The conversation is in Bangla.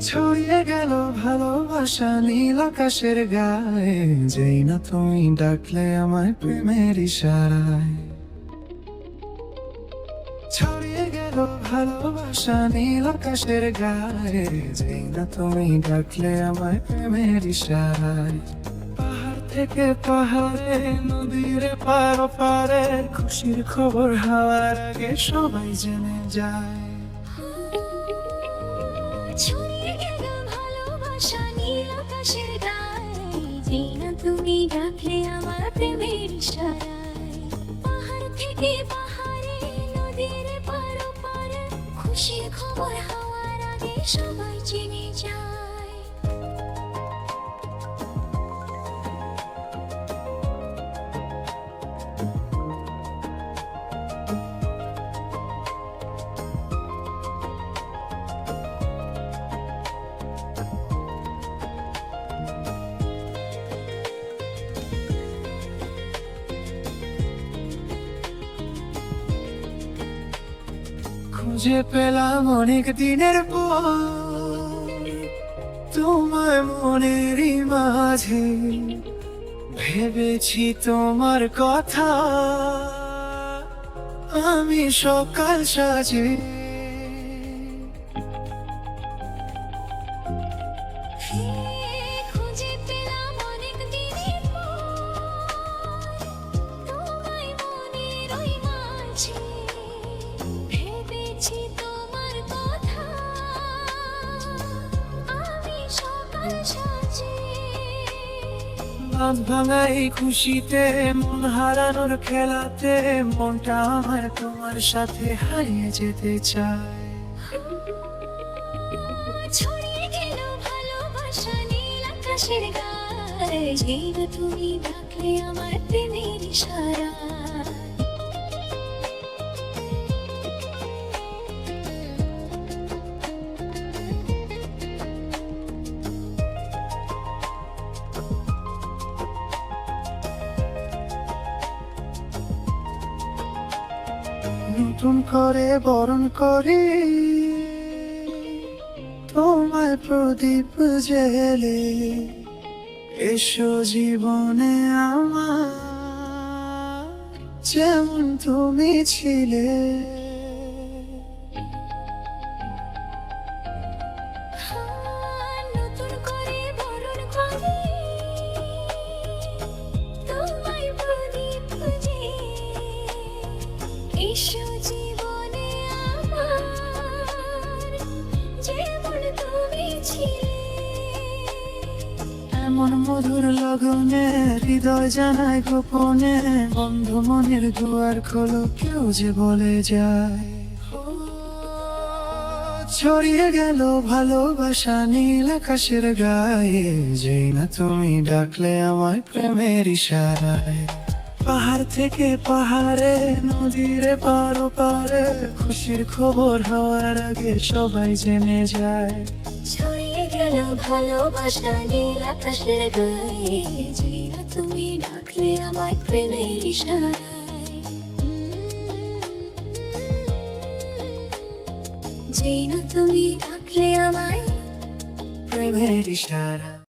ছড়িয়ে গেল ভালোবাসা নীল আকাশের গায়ে, যেই না তুমি ডাকলে আমায় প্রেমের ইশারায়। ছড়িয়ে গেল ভালোবাসা নীল আকাশের গায়ে, যেই না তুমি ডাকলে আমায় প্রেমের ইশারায়। পাহাড় থেকে পাহাড়ে, নদীর পার পারে, খুশির খবর হওয়ার আগে সবাই জেনে যায়। ছড়িয়ে গেল ভালোবাসা নীল আকাশের গায়ে, যেই না তুমি ডাকলে আমার প্রেমের ইশারায়। পাহাড় থেকে পাহাড়ে, নদীর পার পারে, খুশির খবর হওয়ার আগে সবাই জেনে যায়। খুঁজে পেলাম অনেক দিনের পর তোমার মনেরই মাঝে, ভেবেছি তোমার কথা আমি সকাল সাজে। খুঁজে পেলাম অনেক দিনের পর তোমায় মনের ওই মাঝে, ভেবেছি তোমার কথা আমি সকাল সাজে। বাঁধ ভাঙা এই খুশিতে, মন হারানোর খেলাতে, মনটা আমার তোমার সাথে হারিয়ে যেতে চায়। ছড়িয়ে গেল ভালোবাসা নীল আকাশের গায়ে, যেই না তুমি ডাকলে আমার প্রেমের ইশারায়। নতুন করে বরণ করি তোমার প্রদীপ জেলে, এসো জীবনে আমার যেমন তুমি ছিলে। নতুন করে বরণ করি তোমায় প্রদীপ জেলে, এসো জীবনে আমার যেমন তুমি ছিলে। এমন মধুর লগনে হৃদয় জানায় গোপনে, বন্ধু মনের দুয়ার খোলো, কেউ যে বলে যায়। ছড়িয়ে গেল ভালোবাসা নীল আকাশের গায়ে, যেই না তুমি ডাকলে আমায় প্রেমের ইশারায়। পাহাড় থেকে পাহাড়ে, নদীর পার পারে, খুশির খবর হওয়ার আগে সবাই জেনে যায়। ছড়িয়ে গেল ভালোবাসা নীল আকাশের গায়ে, যেই না তুমি ডাকলে আমায় প্রেমের ইশারায়। যেই না তুমি ডাকলে আমায় প্রেমের ইশারা।